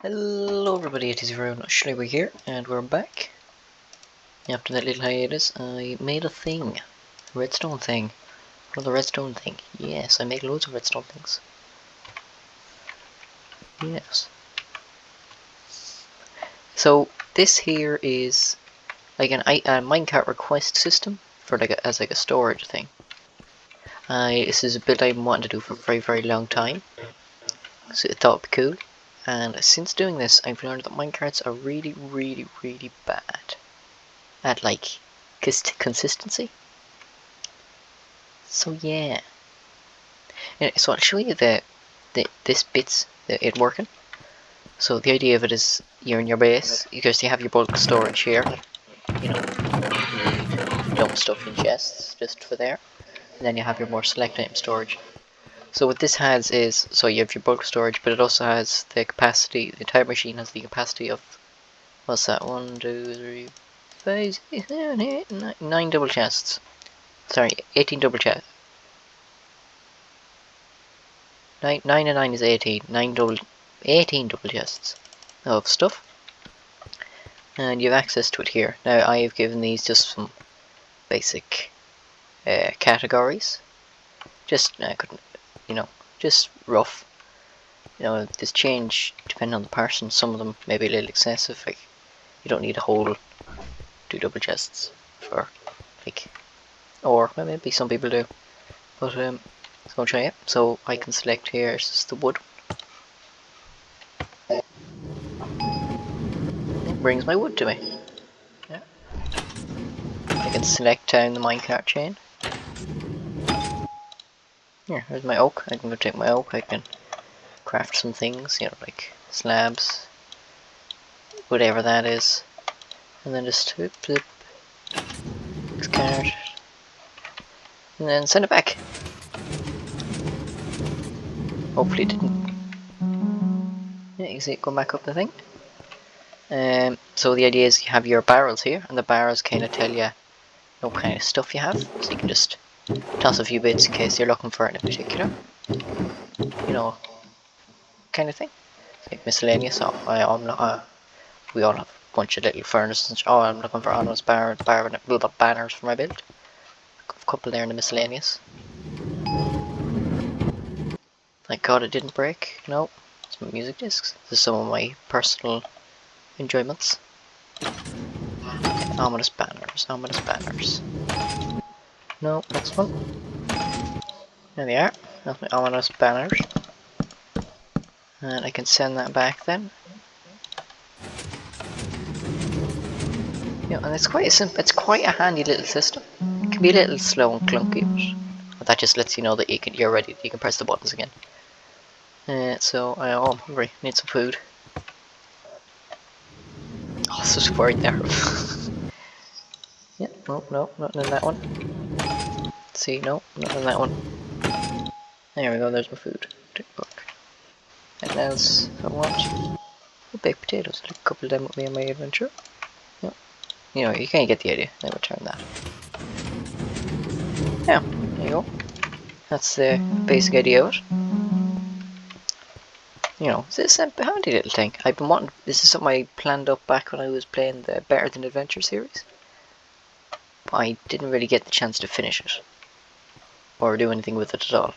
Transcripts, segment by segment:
Hello everybody, it is Rowan Schreiber here, and we're back. After that little hiatus, I made a thing. A redstone thing. Another redstone thing. Yes, I make loads of redstone things. Yes. So, this here is like a minecart request system for as a storage thing. This is a build I've been wanting to do for a very, very long time. So I thought it'd be cool. And since doing this, I've learned that minecarts are really, really, really bad at like consistency. So yeah. So I'll show you this bit's it working. So the idea of it is you're in your base, because you have your bulk storage here. You know, you dump stuff in chests just for there, and then you have your more select item storage. So what this has is, so you have your bulk storage, but it also has the capacity. The entire machine has the capacity of, what's that? 1, 2, 3, 5, 6, 7, 8, 9, 9 double chests. Sorry, 18 double chests. 9 and 9 is 18. 18 double chests of stuff. And you have access to it here. Now I have given these just some basic categories. Just, I couldn't, just rough. This change depending on the person. Some of them may be a little excessive. Like, you don't need a whole 2 double chests for, like, or well, maybe some people do. But let's go try it. So I can select here, this is the wood. It brings my wood to me. Yeah. I can select down the minecart chain. Here, there's my oak. I can go take my oak. I can craft some things, like slabs, whatever that is, and then just flip, discard, and then send it back. Hopefully it didn't. Yeah, you can see it go back up the thing. So the idea is you have your barrels here, and the barrels kind of tell you what kind of stuff you have, so you can just toss a few bits in case you're looking for it in particular. Kind of thing. It's like miscellaneous. We all have a bunch of little furnaces. Oh, I'm looking for honest banners for my build. A couple there in the miscellaneous. Thank God it didn't break. No, it's my music discs. This is some of my personal enjoyments. Ominous banners, ominous banners. No, next one. There they are. That's my ominous banners. And I can send that back then. And it's quite it's quite a handy little system. It can be a little slow and clunky, but that just lets you know that you're ready. You can press the buttons again. So I'm hungry. Need some food. Oh, so worried there. Yeah, no, nothing in that one. See, no, nothing in that one. There we go. There's my food. And else I want baked potatoes. Like a couple of them with me on my adventure. Yep. You can't get the idea. Let me return that. Yeah, there you go. That's the basic idea of it. It's a handy little thing. I've been wanting. This is something I planned up back when I was playing the Better Than Adventure series. But I didn't really get the chance to finish it or do anything with it at all.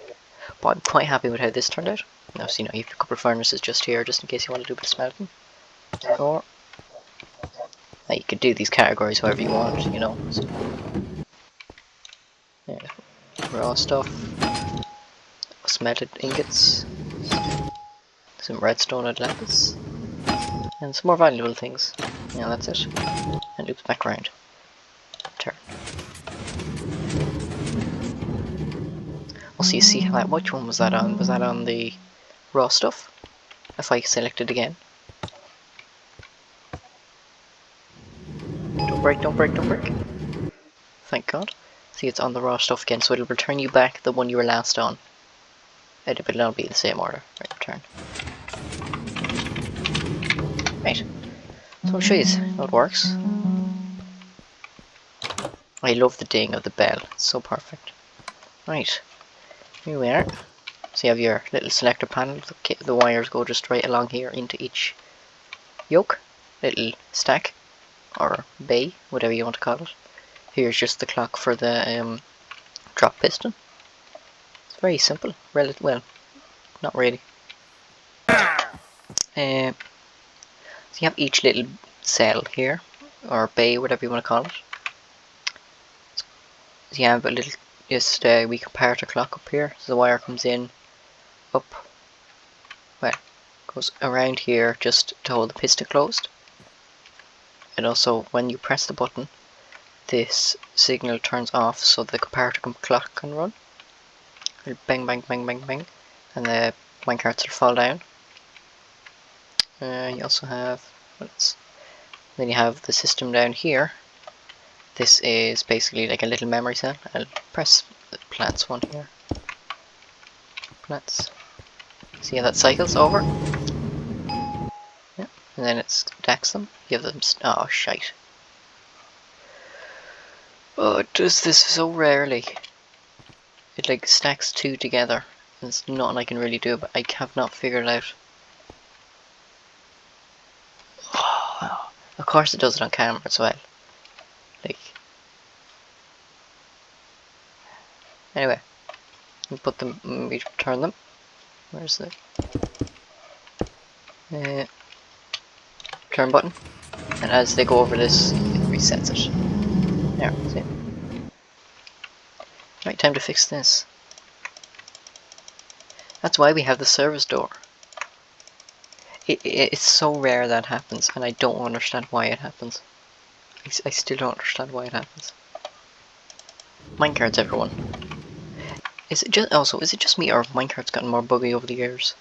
But I'm quite happy with how this turned out. Now, so, you have a couple of furnaces just here, just in case you want to do a bit of smelting. Or you could do these categories however you want, So, raw stuff, smelted ingots, some redstone and lapis, and some more valuable things. Yeah, that's it. And loops back around. Turn. Also, you see how which one was that on? Was that on the raw stuff? If I select it again. Don't break. Thank God. See, it's on the raw stuff again, so it'll return you back the one you were last on. It'll be in the same order. Right, return. Right. So I'll show you how it works. I love the ding of the bell. It's so perfect. Right. Here we are. So you have your little selector panel. The wires go just right along here into each yoke, little stack, or bay, whatever you want to call it. Here's just the clock for the drop piston. It's very simple. Well, not really. So you have each little cell here, or bay, whatever you want to call it. So you have a little, just we comparator clock up here. So the wire comes in, up, well, goes around here just to hold the piston closed. And also when you press the button, this signal turns off so the comparator clock can run. It'll bang, bang, bang, bang, bang, and the minecarts will fall down. You also have, then you have the system down here. This is basically like a little memory cell. I'll press the plants one here. Plants. See how that cycles over? Yeah, and then it stacks them. Give them. Oh, shite. Oh, it does this so rarely. It like stacks two together. There's nothing I can really do, but I have not figured it out. Oh, of course it does it on camera as well. Like. Anyway, we put them. We turn them. Where's the turn button? And as they go over this, it resets it. There, see? Right, time to fix this. That's why we have the service door. It's so rare that happens, and I don't understand why it happens. I still don't understand why it happens. Minecarts, everyone. Is it just me, or have minecarts gotten more buggy over the years?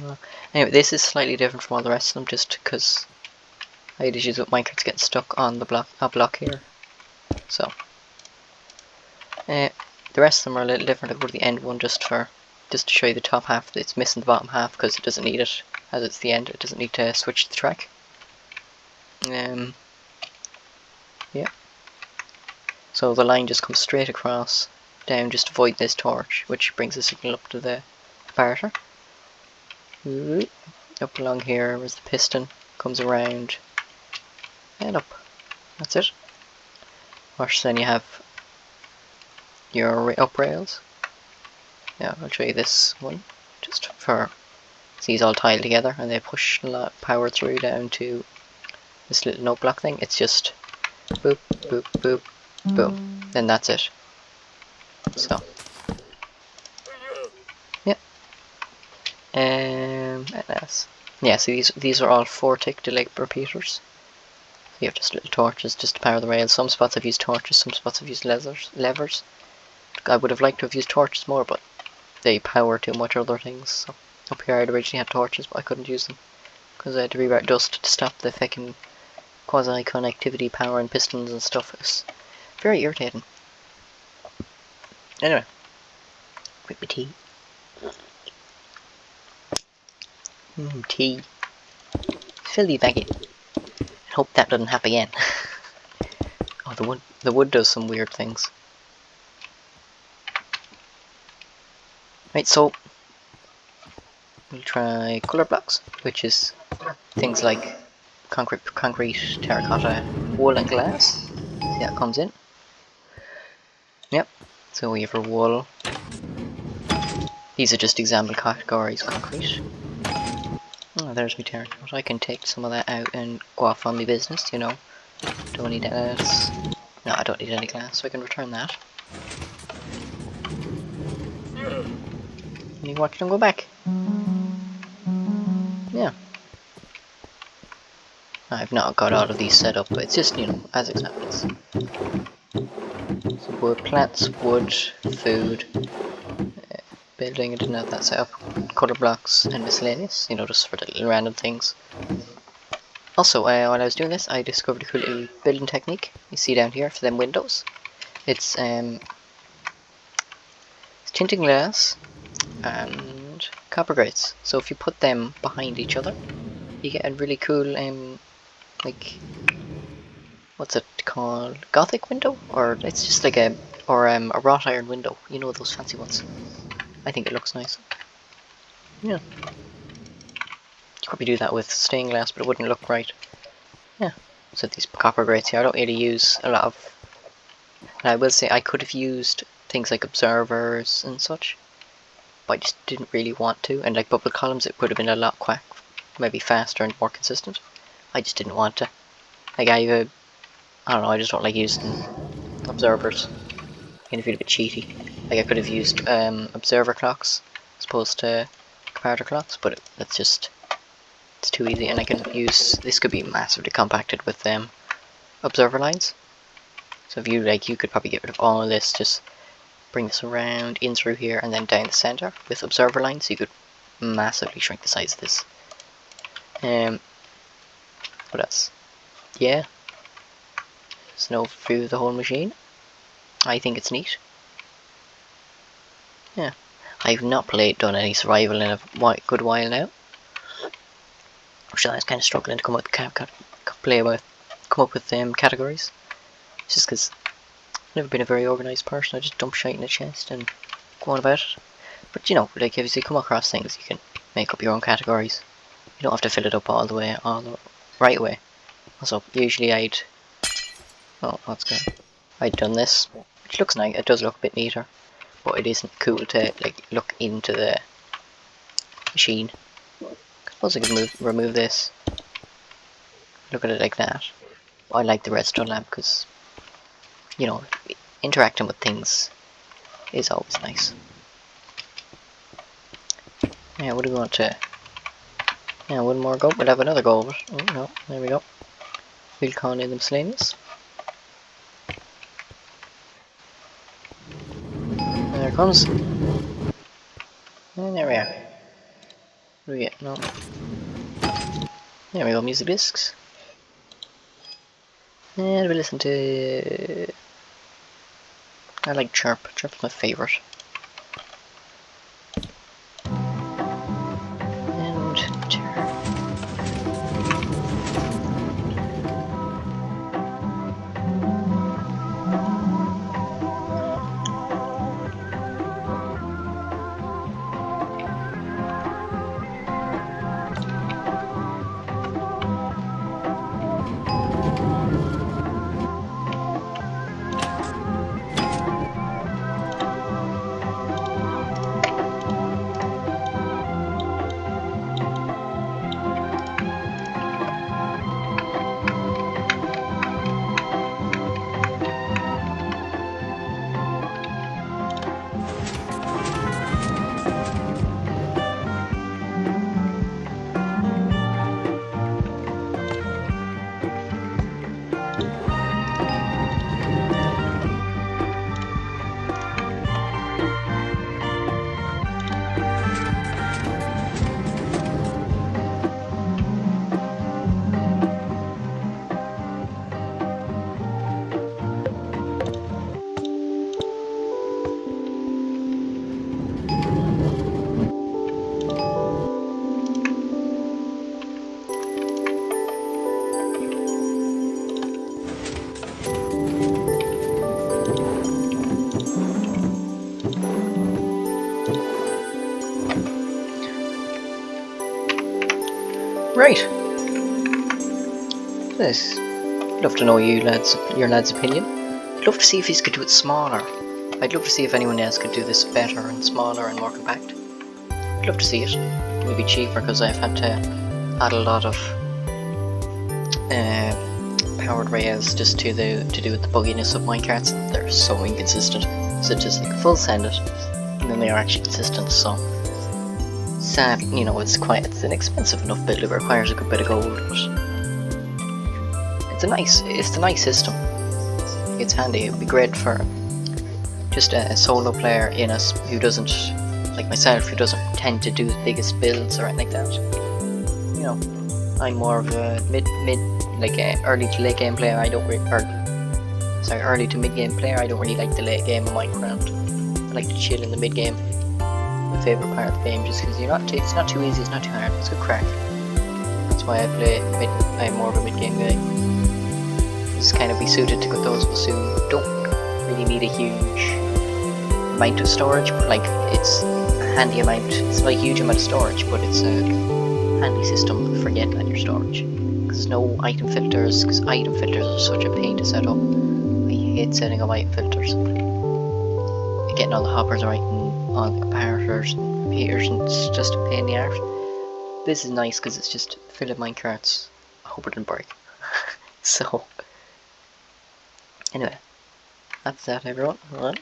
No. Anyway, this is slightly different from all the rest of them, just because I had issues with minecarts getting stuck on the block here. So, the rest of them are a little different. I'll go to the end one just to show you the top half. It's missing the bottom half because it doesn't need it, as it's the end. It doesn't need to switch the track. Yeah. So the line just comes straight across, down, just to avoid this torch, which brings the signal up to the comparator. Up along here, where's the piston, comes around, and up. That's it. Watch, then you have your up rails. Yeah, I'll show you this one, just for, these all tied together, and they push a lot of power through down to this little note block thing. It's just boop, boop, boop, boom. Then that's it. So, yeah. And else. Yeah, so these are all 4-tick delay repeaters. So you have just little torches just to power the rails. Some spots I've used torches, some spots I've used levers. I would have liked to have used torches more, but they power too much other things. So up here I'd originally had torches, but I couldn't use them because I had to reroute dust to stop the fucking quasi-connectivity power and pistons and stuff. It was very irritating. Anyway, quick my tea. Tea. Fill the baggie. I hope that doesn't happen again. Oh, the wood does some weird things. Right, so we'll try color blocks, which is things like concrete, terracotta, wool, and glass. See how it comes in. Yep. So we have our wool. These are just example categories. Concrete. Oh, there's my terracotta. I can take some of that out and go off on my business, you know. Don't need that. No, I don't need any glass, so I can return that. And you watch them go back. Yeah. I've not got all of these set up, but it's just, you know, as examples. So wood, plants, wood, food, building, I didn't have that set up. Colour blocks and miscellaneous, you know, just for the little random things. Also, while I was doing this, I discovered a cool little building technique. You see down here for them windows. It's tinted glass and copper grates. So if you put them behind each other, you get a really cool, like, what's it called? Gothic window? Or it's just like a wrought iron window. You know, those fancy ones. I think it looks nice. Yeah. could probably do that with stained glass, but it wouldn't look right. Yeah. So these copper grates here, I don't really use a lot of. And I will say I could have used things like observers and such, but I just didn't really want to. And like bubble columns, it would have been a lot maybe faster and more consistent. I just didn't want to. Like I don't know. I just don't like using observers. Kind of feel a bit cheaty. Like I could have used observer clocks as opposed to comparator clocks, but it's too easy. And I can use this could be massively compacted with observer lines. So if you could probably get rid of all of this, just bring this around in through here and then down the center with observer lines. So you could massively shrink the size of this. What else? Yeah. There's no view of the whole machine. I think it's neat. Yeah. I've not done any survival in a good while now. So I was kind of struggling to come up with categories. It's just because I've never been a very organised person. I just dump shit in a chest and go on about it. But you know, like if you come across things, you can make up your own categories. You don't have to fill it up all the right way. Also, usually I'd done this, which looks nice. It does look a bit neater, but it isn't cool to like look into the machine. I suppose I could remove this. Look at it like that. I like the redstone lamp because, you know, interacting with things is always nice. Yeah, what do we want to? Yeah, one more go. We'll have another go of it. Oh no, there we go. We'll call in the miscellaneous. There it comes. And there we are. What do we get? No. There we go, music discs. And we listen to. I like Chirp. Chirp's my favourite. And right. Nice. Love to know your lad's opinion. I'd love to see if he could do it smaller. I'd love to see if anyone else could do this better and smaller and more compact. I'd love to see it. Maybe cheaper because I've had to add a lot of powered rails just to do with the bugginess of minecarts. They're so inconsistent. So just like full send it, and then they are actually consistent. So sad, you know, it's an expensive enough build. It requires a good bit of gold, but it's a nice system. It's handy. It would be great for just a solo player who doesn't, like myself, who doesn't tend to do the biggest builds or anything like that. You know, I'm more of a early to late game player. Early to mid game player. I don't really like the late game of Minecraft. I like to chill in the mid game. My favourite part of the game, just because it's not too easy, it's not too hard, it's good crack. That's why I'm more of a mid game guy. This kind of be suited to those of us who don't really need a huge amount of storage, but like it's a handy amount. It's not a huge amount of storage, but it's a handy system for getting at your storage. Because no item filters, because item filters are such a pain to set up. I hate setting up item filters. Getting all the hoppers right and all the comparators and repeaters, and it's just a pain in the arse. This is nice because it's just filling minecarts. I hope it didn't break. So, anyway, that's that, everyone. Alright.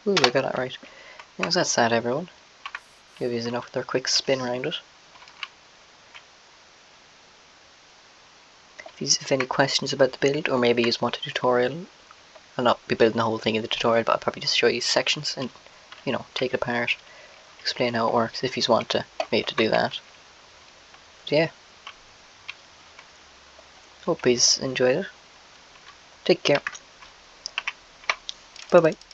Ooh, I got that right. Yes, that's that, everyone. Give you enough with their quick spin around it. If you have any questions about the build, or maybe you just want a tutorial, I'll not be building the whole thing in the tutorial, but I'll probably just show you sections and, you know, take it apart, explain how it works if you want to, maybe to do that. But yeah. Hope you enjoyed it. Take care. Bye bye.